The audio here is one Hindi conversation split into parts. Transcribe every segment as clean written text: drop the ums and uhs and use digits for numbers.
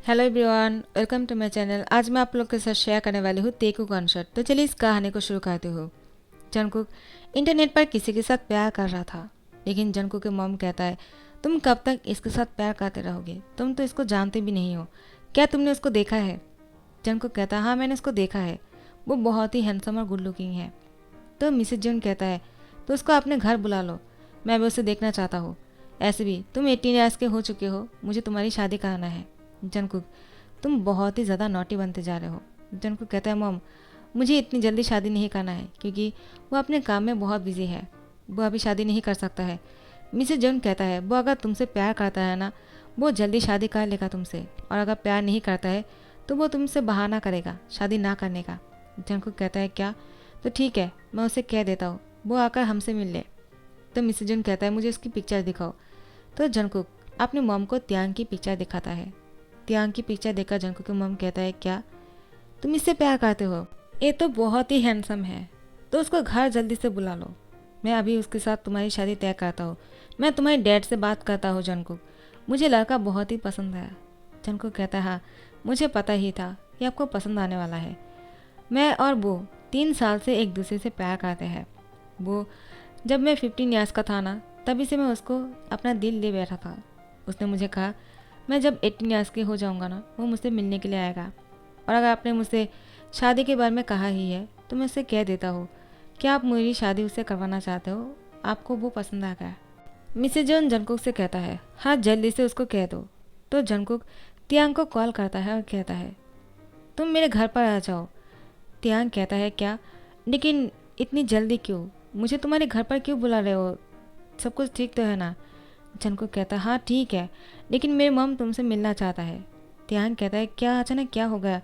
Hello everyone, welcome to my channel. आज मैं आप लोग के साथ शेयर करने वाली हूँ तेकू कॉन्सर्ट। तो चलिए इस कहानी को शुरू करते हो। जंगकुक इंटरनेट पर किसी के साथ प्यार कर रहा था, लेकिन जंगकुक के मॉम कहता है तुम कब तक इसके साथ प्यार करते रहोगे, तुम तो इसको जानते भी नहीं हो, क्या तुमने उसको देखा है? जंगकुक कहता है हाँ मैंने उसको देखा है, वो बहुत ही हैंडसम और गुड लुकिंग है। तो मिसेज जंग कहता है तो उसको अपने घर बुला लो, मैं भी उसे देखना चाहता हूँ। ऐसे भी तुम 18 ईयर्स के हो चुके हो, मुझे तुम्हारी शादी कराना है। जंगकुक तुम बहुत ही ज़्यादा नॉटी बनते जा रहे हो। जंगकुक कहता है मॉम मुझे इतनी जल्दी शादी नहीं करना है, क्योंकि वो अपने काम में बहुत बिजी है, वो अभी शादी नहीं कर सकता है। मिसेज जंग कहता है वो अगर तुमसे प्यार करता है ना, वो जल्दी शादी कर लेगा तुमसे, और अगर प्यार नहीं करता है तो वो तुमसे बहाना करेगा शादी ना करने का। जंगकुक कहता है क्या? तो ठीक है, मैं उसे कह देता हूँ वो आकर हमसे मिल ले। तो मिसेज जंग कहता है मुझे उसकी पिक्चर दिखाओ। तो जंगकुक अपने मॉम को त्यांग की पिक्चर दिखाता है। त्यांग की पिक्चर देखकर जंगकुक की मॉम कहता है क्या तुम इससे प्यार करते हो? ये तो बहुत ही हैंडसम है, तो उसको घर जल्दी से बुला लो, मैं अभी उसके साथ तुम्हारी शादी तय करता हूँ। मैं तुम्हारी डैड से बात करता हूँ जंगकुक, मुझे लड़का बहुत ही पसंद है। जंगकुक कहता है हाँ मुझे पता ही था कि आपको पसंद आने वाला है। मैं और वो 3 साल से एक दूसरे से प्यार करते हैं। वो जब मैं 15 ईयर्स का था ना, तभी से मैं उसको अपना दिल ले बैठा था। उसने मुझे कहा मैं जब 18 ईयर्स की हो जाऊंगा ना, वो मुझसे मिलने के लिए आएगा, और अगर आपने मुझसे शादी के बारे में कहा ही है तो मैं उसे कह देता हूँ कि आप मेरी शादी उससे करवाना चाहते हो, आपको वो पसंद आ गया। मिसेज जॉन जंगकुक से कहता है हाँ जल्दी से उसको कह दो। तो जंगकुक तियांग को कॉल करता है और कहता है तुम मेरे घर पर आ जाओ। तियांग कहता है क्या, लेकिन इतनी जल्दी क्यों, मुझे तुम्हारे घर पर क्यों बुला रहे हो, सब कुछ ठीक तो है ना? जंगकुक कहता है हाँ ठीक है, लेकिन मेरे मॉम तुमसे मिलना चाहता है। तियांग कहता है क्या अचानक क्या हो गया?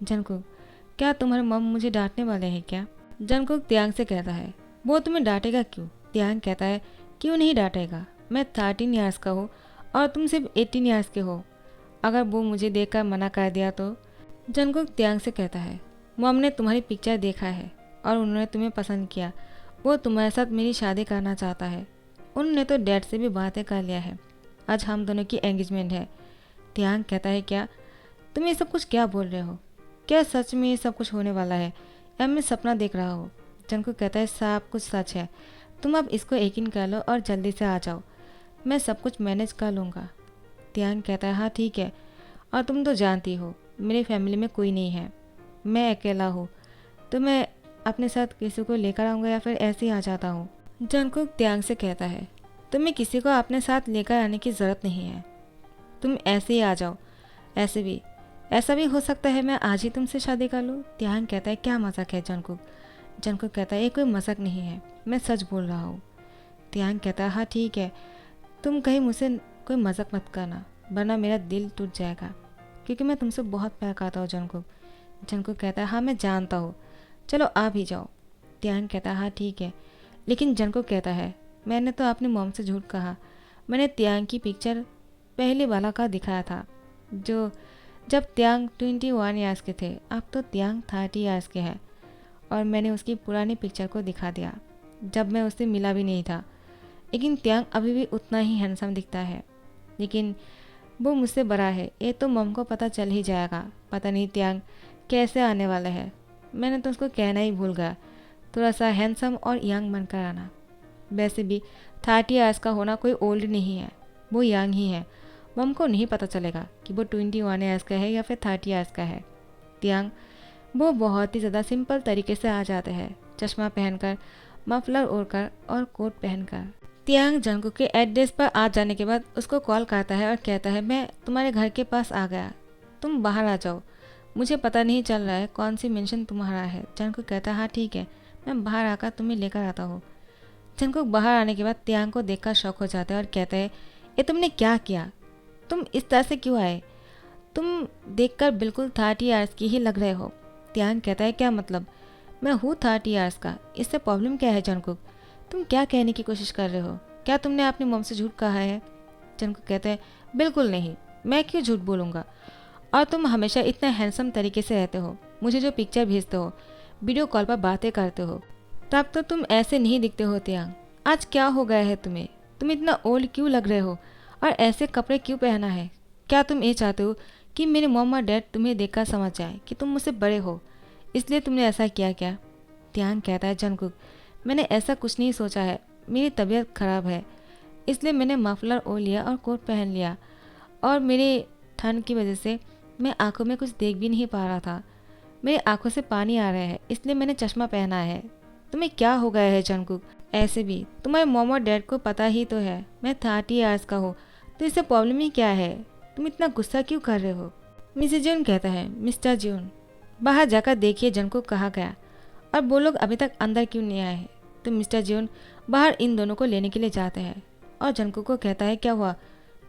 जंगकुक क्या तुम्हारे मॉम मुझे डांटने वाले हैं क्या? जंगकुक तियांग से कहता है वो तुम्हें डांटेगा क्यों? तियांग कहता है क्यों नहीं डांटेगा, मैं 13 ईयर्स का हूँ और तुम सिर्फ 18 ईयर्स के हो, अगर वो मुझे देखकर मना कर दिया तो? जंगकुक तियांग से कहता है मॉम ने तुम्हारी पिक्चर देखा है और उन्होंने तुम्हें पसंद किया, वो तुम्हारे साथ मेरी शादी करना चाहता है। उन्होंने तो डैड से भी बातें कर लिया है, आज हम दोनों की एंगेजमेंट है। तियांग कहता है क्या तुम ये सब कुछ क्या बोल रहे हो, क्या सच में ये सब कुछ होने वाला है या मैं सपना देख रहा हूँ? जंगकुक कहता है सब कुछ सच है, तुम अब इसको यकीन कर लो और जल्दी से आ जाओ, मैं सब कुछ मैनेज कर लूँगा। तियांग कहता है हाँ ठीक है, और तुम तो जानती हो मेरी फैमिली में कोई नहीं है, मैं अकेला हूँ, तो मैं अपने साथ किसी को लेकर आऊँगा या फिर ऐसे ही आ जाता हूँ। जंगकुक तियांग से कहता है तुम्हें किसी को अपने साथ लेकर आने की ज़रूरत नहीं है, तुम ऐसे ही आ जाओ, ऐसे भी ऐसा भी हो सकता है मैं आज ही तुमसे शादी कर लूँ। तियांग कहता है क्या मजाक है जंगकुक? जंगकुक कहता है ये कोई मजाक नहीं है, मैं सच बोल रहा हूँ। तियांग कहता है हाँ ठीक है, तुम कहीं मुझसे कोई मजाक मत करना, वरना मेरा दिल टूट जाएगा, क्योंकि मैं तुमसे बहुत प्यार करता हूँ जंगकुक। जंगकुक कहता है हाँ मैं जानता हूँ, चलो आ भी जाओ। तियांग कहता है हाँ ठीक है, लेकिन जंगकुक कहता है मैंने तो अपने मॉम से झूठ कहा, मैंने तियांग की पिक्चर पहले वाला का दिखाया था, जो जब तियांग 21 ईयर्स के थे, अब तो तियांग 30 ईयर्स के हैं, और मैंने उसकी पुरानी पिक्चर को दिखा दिया जब मैं उससे मिला भी नहीं था। लेकिन तियांग अभी भी उतना ही हैंडसम दिखता है, लेकिन वो मुझसे बड़ा है, ये तो मॉम को पता चल ही जाएगा, पता नहीं तियांग कैसे आने वाला है। मैंने तो उसको कहना ही भूल गया, थोड़ा सा हैंडसम और यंग बनकर आना। वैसे भी 30 ईयर्स का होना कोई ओल्ड नहीं है, वो यंग ही है, मॉम को नहीं पता चलेगा कि वो 21 ईयर्स का है या फिर 30 ईयर्स का है। तियांग वो बहुत ही ज़्यादा सिंपल तरीके से आ जाते हैं, चश्मा पहनकर, मफलर ओढ़कर और कोट पहनकर। तियांग जंगकुक के एड्रेस पर आ जाने के बाद उसको कॉल करता है और कहता है मैं तुम्हारे घर के पास आ गया, तुम बाहर आ जाओ, मुझे पता नहीं चल रहा है कौन सी मेंशन तुम्हारा है। जंगकुक कहता है हाँ ठीक है, मैं बाहर आकर तुम्हें लेकर आता हूँ। जंगकुक बाहर आने के बाद तियांग को देखकर शौक हो जाता है और कहता है ये तुमने क्या किया, तुम इस तरह से क्यों आए, तुम देखकर बिल्कुल 30 ईयर्स की ही लग रहे हो। तियांग कहता है क्या मतलब, मैं हूँ 30 ईयर्स का, इससे प्रॉब्लम क्या है जंगकुक, तुम क्या कहने की कोशिश कर रहे हो, क्या तुमने अपनी मॉम से झूठ कहा है? जंगकुक कहता है बिल्कुल नहीं, मैं क्यों झूठ बोलूँगा, और तुम हमेशा इतना हैंडसम तरीके से रहते हो, मुझे जो पिक्चर भेजते हो, वीडियो कॉल पर बातें करते हो, तब तो तुम ऐसे नहीं दिखते हो। तियांग आज क्या हो गया है तुम्हें, तुम इतना ओल्ड क्यों लग रहे हो और ऐसे कपड़े क्यों पहना है? क्या तुम ये चाहते हो कि मेरे मॉम और डैड तुम्हें देखकर समझ जाए कि तुम मुझसे बड़े हो, इसलिए तुमने ऐसा किया क्या? त्यांग कहता है, जंगकुक मैंने ऐसा कुछ नहीं सोचा है, मेरी तबीयत खराब है इसलिए मैंने मफलर ओढ़ लिया और कोट पहन लिया, और मेरे ठंड की वजह से मैं आंखों में कुछ देख भी नहीं पा रहा था। मेरी आंखों से पानी आ रहा है इसलिए मैंने चश्मा पहना है। तुम्हें क्या हो गया है जंगकुक? ऐसे भी तुम्हारे मॉम और डैड को पता ही तो है मैं 30 ईयर्स का हूँ, तो इससे प्रॉब्लम ही क्या है? तुम इतना गुस्सा क्यों कर रहे हो? मिसेस जून कहता है, मिस्टर जून बाहर जाकर देखिए जंगकुक कहा गया और वो लोग अभी तक अंदर क्यों नहीं आए हैं। तो मिस्टर जून बाहर इन दोनों को लेने के लिए जाते हैं और जंगकुक को कहता है, क्या हुआ,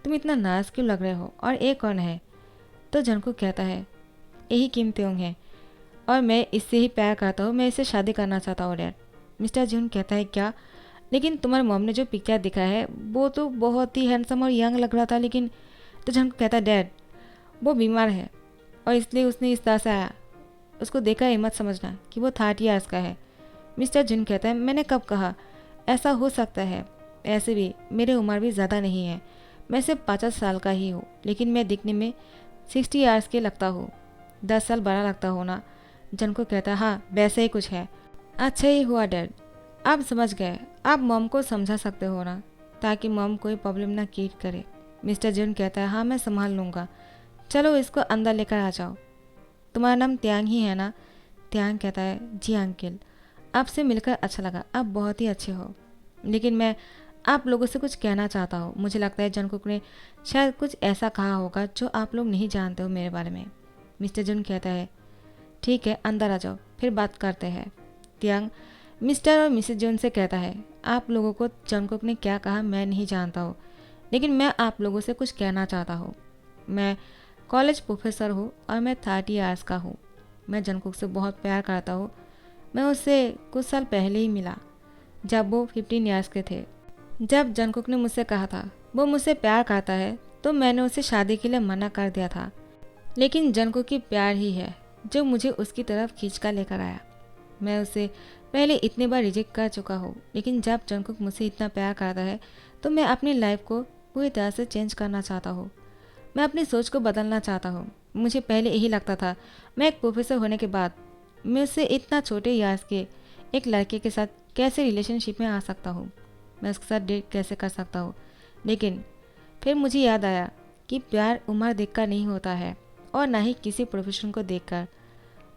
तुम इतना नाराज क्यों लग रहे हो, और ये कौन है? तो जंगकुक कहता है, यही किम त्योंग है और मैं इससे ही प्यार करता हूँ, मैं इससे शादी करना चाहता हूँ डैड। मिस्टर जून कहता है, क्या? लेकिन तुम्हारे मॉम ने जो पिक्चर दिखा है वो तो बहुत ही हैंडसम और यंग लग रहा था, लेकिन। तो जंगकुक कहता है, डैड वो बीमार है और इसलिए उसने इस तरह से आया, उसको देखकर ये मत समझना कि वो 30 ईयर्स का है। मिस्टर जून कहता है, मैंने कब कहा? ऐसा हो सकता है, ऐसे भी मेरी उम्र भी ज़्यादा नहीं है, मैं सिर्फ 50 साल का ही हूँ, लेकिन मैं दिखने में 60 ईयर्स के लगता हूँ, 10 साल बड़ा लगता हो ना? जंगकुक कहता है, हाँ वैसे ही कुछ है। अच्छा ही हुआ डैड, आप समझ गए, आप मॉम को समझा सकते हो ना, ताकि मॉम कोई प्रॉब्लम ना क्रिएट करे। मिस्टर जून कहता है, हाँ मैं संभाल लूँगा, चलो इसको अंदर लेकर आ जाओ। तुम्हारा नाम त्यांग ही है ना? त्यांग कहता है, जी अंकल, आपसे मिलकर अच्छा लगा, आप बहुत ही अच्छे हो, लेकिन मैं आप लोगों से कुछ कहना चाहता हूँ। मुझे लगता है जंगकुक ने शायद कुछ ऐसा कहा होगा जो आप लोग नहीं जानते हो मेरे बारे में। मिस्टर जून कहता है, ठीक है अंदर आ जाओ, फिर बात करते हैं। त्यांग मिस्टर और मिसेज जून से कहता है, आप लोगों को जंगकुक ने क्या कहा मैं नहीं जानता हूँ, लेकिन मैं आप लोगों से कुछ कहना चाहता हूँ। मैं कॉलेज प्रोफेसर हूँ और मैं 30 ईयर्स का हूँ। मैं जंगकुक से बहुत प्यार करता हूँ। मैं उससे कुछ साल पहले ही मिला, जब वो 15 ईयर्स के थे। जब जंगकुक ने मुझसे कहा था वो मुझसे प्यार करता है, तो मैंने उसे शादी के लिए मना कर दिया था, लेकिन जंगकुक की प्यार ही है जो मुझे उसकी तरफ खींच कर लेकर आया। मैं उसे पहले इतनी बार रिजेक्ट कर चुका हूँ, लेकिन जब जंगकुक मुझसे इतना प्यार करता है तो मैं अपनी लाइफ को पूरी तरह से चेंज करना चाहता हूँ। मैं अपनी सोच को बदलना चाहता हूँ। मुझे पहले यही लगता था मैं एक प्रोफेसर होने के बाद मैं उससे इतना छोटे ईयर्स के एक लड़के के साथ कैसे रिलेशनशिप में आ सकता हूँ, मैं उसके साथ डेट कैसे कर सकता हूँ। लेकिन फिर मुझे याद आया कि प्यार उम्र देखकर नहीं होता है और ना ही किसी प्रोफेशन को देखकर।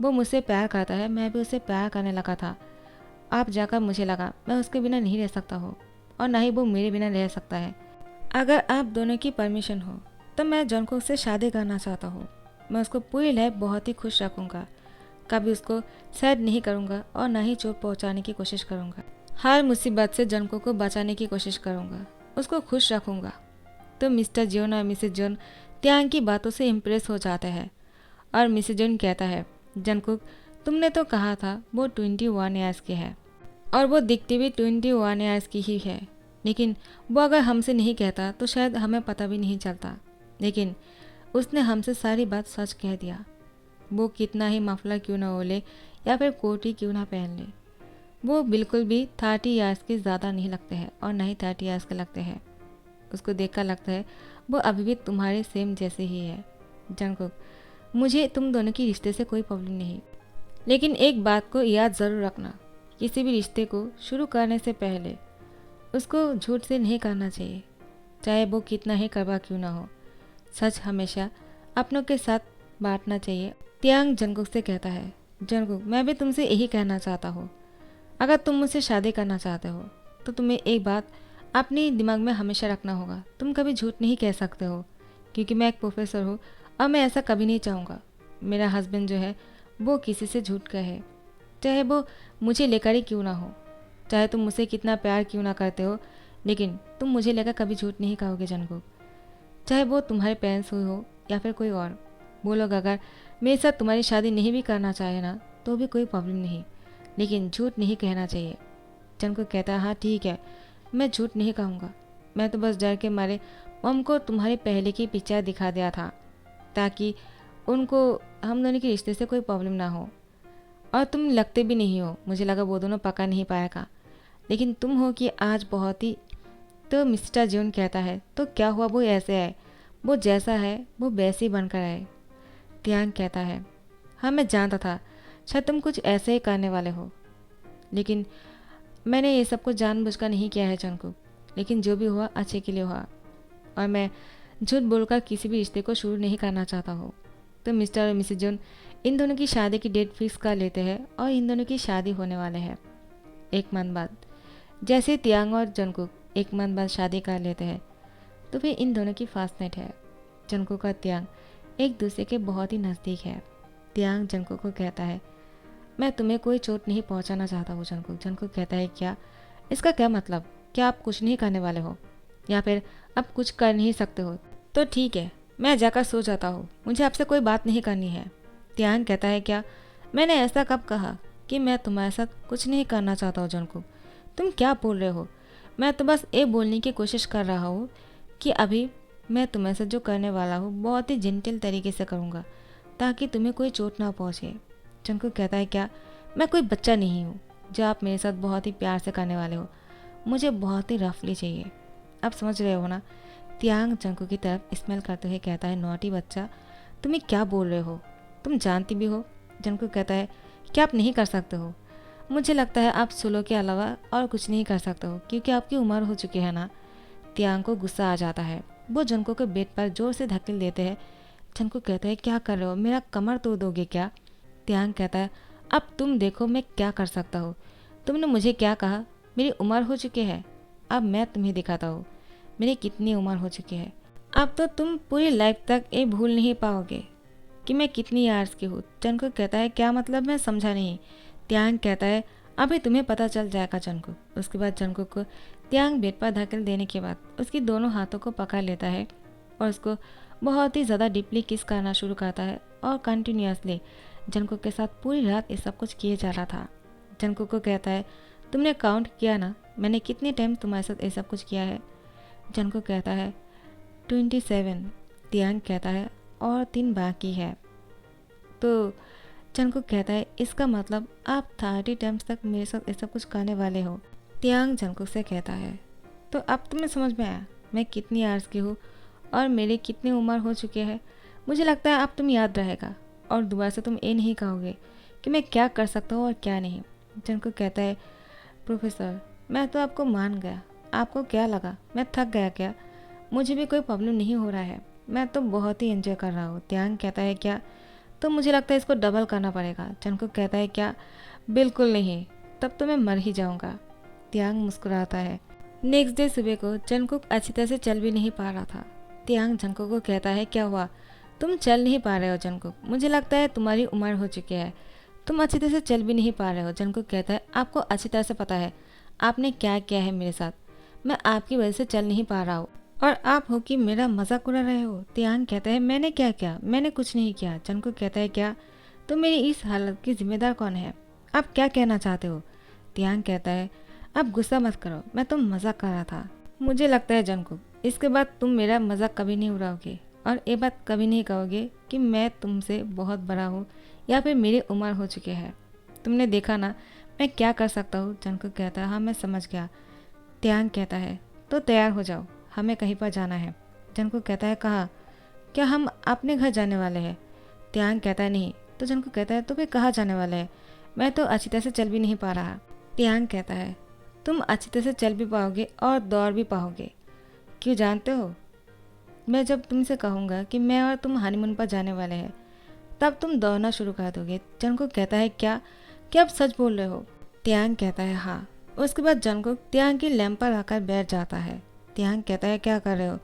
वो मुझसे प्यार करता है, मैं भी उसे प्यार करने लगा था। आप जाकर मुझे लगा मैं उसके बिना नहीं रह सकता हूँ और ना ही वो मेरे बिना रह सकता है। अगर आप दोनों की परमिशन हो तो मैं जंगकुक से शादी करना चाहता हूँ। मैं उसको पूरी लाइफ बहुत ही खुश रखूँगा, कभी उसको सैड नहीं करूँगा और ना ही चोट पहुँचाने की कोशिश करूँगा। हर मुसीबत से जंगकुक को बचाने की कोशिश करूँगा, उसको खुश रखूँगा। तो मिस्टर जॉन और मिसेज जॉन त्यांग की बातों से इम्प्रेस हो जाते हैं और मिसेज जॉन कहता है, जंगकुक तुमने तो कहा था वो 21 ईयर्स की है और वो दिखती भी 21 ईयर्स की ही है, लेकिन वो अगर हमसे नहीं कहता तो शायद हमें पता भी नहीं चलता, लेकिन उसने हमसे सारी बात सच कह दिया। वो कितना ही मफलर क्यों ना ओले या फिर कोट ही क्यों ना पहन ले, वो बिल्कुल भी 30 ईयर्स के ज़्यादा नहीं लगते हैं और ना ही 30 ईयर्स के लगते हैं। उसको देखकर लगता है वो अभी भी तुम्हारे सेम जैसे ही है। जंगकुक मुझे तुम दोनों की रिश्ते से कोई प्रॉब्लम नहीं, लेकिन एक बात को याद ज़रूर रखना, किसी भी रिश्ते को शुरू करने से पहले उसको झूठ से नहीं करना चाहिए, चाहे वो कितना ही कड़वा क्यों ना हो। सच हमेशा अपनों के साथ बांटना चाहिए। त्यांग जंगकुक से कहता है, जंगकुक मैं भी तुमसे यही कहना चाहता हूँ, अगर तुम मुझसे शादी करना चाहते हो तो तुम्हें एक बात अपने दिमाग में हमेशा रखना होगा, तुम कभी झूठ नहीं कह सकते हो, क्योंकि मैं एक प्रोफेसर हूँ और मैं ऐसा कभी नहीं चाहूँगा मेरा हस्बैंड जो है वो किसी से झूठ कहे, चाहे वो मुझे लेकर ही क्यों ना हो, चाहे तुम मुझसे कितना प्यार क्यों ना करते हो, लेकिन तुम मुझे लेकर कभी झूठ नहीं कहोगे जंगकुक, चाहे वो तुम्हारे पेरेंट्स हुए हो या फिर कोई और। वो लोग अगर मेरे साथ तुम्हारी शादी नहीं भी करना चाहे ना तो भी कोई प्रॉब्लम नहीं, लेकिन झूठ नहीं कहना चाहिए। जंगकुक कहता है, हाँ ठीक है मैं झूठ नहीं कहूँगा, मैं तो बस डर के मारे मम को तुम्हारे पहले की पिक्चर दिखा दिया था ताकि उनको हम दोनों के रिश्ते से कोई प्रॉब्लम ना हो, और तुम लगते भी नहीं हो, मुझे लगा वो दोनों पका नहीं पाएगा, लेकिन तुम हो कि आज बहुत ही। तो मिस्टर जॉन कहता है, तो क्या हुआ, वो ऐसे है, वो जैसा है वो वैसे ही बनकर आए, तियांग कहता है, हाँ मैं जानता था शायद तुम कुछ ऐसे ही करने वाले हो, लेकिन मैंने ये सब कुछ जानबूझकर नहीं किया है जंगकुक। लेकिन जो भी हुआ अच्छे के लिए हुआ, और मैं झूठ बोलकर किसी भी रिश्ते को शुरू नहीं करना चाहता हूँ। तो मिस्टर और मिसेज जोन इन दोनों की शादी की डेट फिक्स कर लेते हैं और इन दोनों की शादी होने वाले हैं 1 मंथ बाद। जैसे तियांग और जंगकुक 1 मंथ बाद शादी कर लेते हैं तो फिर इन दोनों की फास्ट नाइट है। जंगकुक और तियांग एक दूसरे के बहुत ही नज़दीक है। तियांग जंगकुक को कहता है, मैं तुम्हें कोई चोट नहीं पहुंचाना चाहता हूँ जंगकुक। जंगकुक कहता है, क्या? इसका क्या मतलब? क्या आप कुछ नहीं करने वाले हो, या फिर आप कुछ कर नहीं सकते हो? तो ठीक है, मैं जाकर सो जाता हूँ, मुझे आपसे कोई बात नहीं करनी है। तियांग कहता है, क्या? मैंने ऐसा कब कहा कि मैं तुम्हारे साथ कुछ नहीं करना चाहता हूँ जंगकुक? तुम क्या बोल रहे हो? मैं तो बस ये बोलने की कोशिश कर रहा हूँ कि अभी मैं तुम्हारे साथ जो करने वाला हूँ बहुत ही जेंटल तरीके से करूँगा ताकि तुम्हें कोई चोट ना पहुँचे। जंगकुक कहता है, क्या? मैं कोई बच्चा नहीं हूँ जो आप मेरे साथ बहुत ही प्यार से करने वाले हो, मुझे बहुत ही रफली चाहिए। आप समझ रहे हो ना? तियांग जंगकुक की तरफ स्मेल करते हुए कहता है, नॉटी बच्चा, तुम्हें क्या बोल रहे हो? तुम जानती भी हो। जंगकुक कहता है, क्या आप नहीं कर सकते हो? मुझे लगता है आप सोलो के अलावा और कुछ नहीं कर सकते हो क्योंकि आपकी उम्र हो चुकी है ना। तियांग को गुस्सा आ जाता है, वो जंगकुक के बेड पर जोर से धकेल देते हैं। जंगकुक कहता है, क्या कर रहे हो? मेरा कमर तोड़ दोगे क्या? तियांग कहता है, अब तुम देखो मैं क्या कर सकता हूँ। तुमने मुझे क्या कहा? मेरी उम्र हो चुकी है। अब मैं तुम्हें दिखाता हूँ मेरी कितनी उम्र हो चुकी है। अब तो तुम पूरी लाइफ तक ये भूल नहीं पाओगे कि मैं कितनी यार्स की हूँ। जंगकुक कहता है, क्या मतलब? मैं समझा नहीं। तियांग कहता है, अभी तुम्हें पता चल जाएगा जंगकुक। उसके बाद जंगकुक को तियांग बेड पर धकेल देने के बाद उसकी दोनों हाथों को पकड़ लेता है और उसको बहुत ही ज़्यादा डीपली किस करना शुरू करता है और कंटिन्यूसली जंगकुक के साथ पूरी रात ये सब कुछ किए जा रहा था। जंगकुक को कहता है, तुमने काउंट किया ना मैंने कितने टाइम तुम्हारे साथ ये सब कुछ किया है? जंगकुक कहता है, 27। तियांग कहता है, और 3 बाकी है। तो जंगकुक कहता है, इसका मतलब आप 30 टाइम्स तक मेरे साथ ये सब कुछ करने वाले हो। तियांग जंगकुक से कहता है, तो अब तुम्हें समझ में आया मैं कितनी आर्स की हूँ और मेरी कितनी उम्र हो चुकी है। मुझे लगता है अब तुम याद रहेगा और दोबारा से तुम ये नहीं कहोगे कि मैं क्या कर सकता हूँ और क्या नहीं। जंगकुक कहता है, प्रोफेसर मैं तो आपको मान गया, आपको क्या लगा मैं थक गया क्या? मुझे भी कोई प्रॉब्लम नहीं हो रहा है, मैं तो बहुत ही एंजॉय कर रहा हूँ। तियांग कहता है, क्या? तो मुझे लगता है इसको डबल करना पड़ेगा। जंगकुक कहता है, क्या? बिल्कुल नहीं, तब तो मैं मर ही जाऊँगा। तियांग मुस्कुराता है। नेक्स्ट डे सुबह को जंगकुक अच्छी तरह से चल भी नहीं पा रहा था। तियांग जंगकुक को कहता है, क्या हुआ? तुम चल नहीं पा रहे हो जंगकुक? मुझे लगता है तुम्हारी उम्र हो चुकी है, तुम अच्छी तरह से चल भी नहीं पा रहे हो। जंगकुक कहता है, आपको अच्छी तरह से पता है आपने क्या किया है मेरे साथ, मैं आपकी वजह से चल नहीं पा रहा हूँ और आप हो कि मेरा मजाक उड़ा रहे हो। तियांग कहता है, मैंने क्या किया? मैंने कुछ नहीं किया। जंगकुक कहता है, क्या? तो मेरी इस हालत की जिम्मेदार कौन है? आप क्या कहना चाहते हो? तियांग कहता है, आप गुस्सा मत करो, मैं तो मजाक कर रहा था। मुझे लगता है जंगकुक इसके बाद तुम मेरा मजाक कभी नहीं उड़ाओगे और ये बात कभी नहीं कहोगे कि मैं तुमसे बहुत बड़ा हूँ या फिर मेरी उम्र हो चुकी है। तुमने देखा ना मैं क्या कर सकता हूँ। जंगकुक कहता है, हाँ मैं समझ गया। तियांग कहता है, तो तैयार हो जाओ, हमें कहीं पर जाना है। जंगकुक कहता है, कहाँ? क्या हम अपने घर जाने वाले हैं? तियांग कहता है, नहीं। तो जंगकुक कहता है, तो फिर कहाँ जाने वाले हैं? मैं तो अच्छी तरह से चल भी नहीं पा रहा। तियांग कहता है, तुम अच्छी तरह से चल भी पाओगे और दौड़ भी पाओगे। क्यों जानते हो? मैं जब तुमसे कहूँगा कि मैं और तुम हनीमून पर जाने वाले हैं तब तुम दौड़ना शुरू कर दोगे। जंगकुक कहता है, क्या? क्या आप सच बोल रहे हो? तियांग कहता है, हाँ। उसके बाद जंगकुक तियांग की लैंप पर आकर बैठ जाता है। तियांग कहता है, क्या कर रहे हो?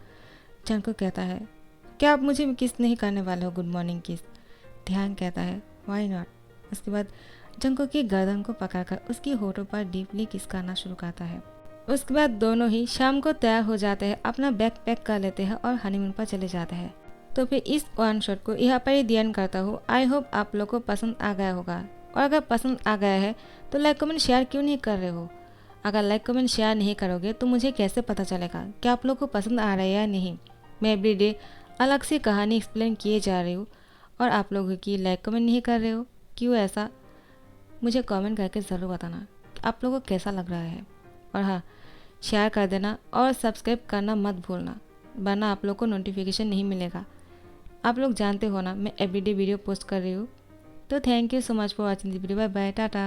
जंगकुक कहता है, क्या आप मुझे किस नहीं करने वाले हो? गुड मॉर्निंग किस। तियांग कहता है, व्हाई नॉट। उसके बाद जंगकुक की गर्दन को पकड़कर उसकी होठों पर डीपली किस करना शुरू करता है। उसके बाद दोनों ही शाम को तैयार हो जाते हैं, अपना बैग पैक कर लेते हैं और हनीमून पर चले जाते हैं। तो फिर इस वन शॉट को यहाँ पर ही दी एंड करता हूँ। आई होप आप लोग को पसंद आ गया होगा और अगर पसंद आ गया है तो लाइक कमेंट शेयर क्यों नहीं कर रहे हो? अगर लाइक कमेंट शेयर नहीं करोगे तो मुझे कैसे पता चलेगा कि आप लोग को पसंद आ रहा है या नहीं। मैं एवरीडे अलग से कहानी एक्सप्लेन किए जा रही हूँ और आप लोग की लाइक कमेंट नहीं कर रहे हो, क्यों ऐसा? मुझे कमेंट करके ज़रूर बताना कि आप लोगों को कैसा लग रहा है। और हाँ, शेयर कर देना और सब्सक्राइब करना मत भूलना, वरना आप लोग को नोटिफिकेशन नहीं मिलेगा। आप लोग जानते हो ना, मैं एवरीडे वीडियो पोस्ट कर रही हूँ। तो thank you so much for watching this video. Bye bye, Tata.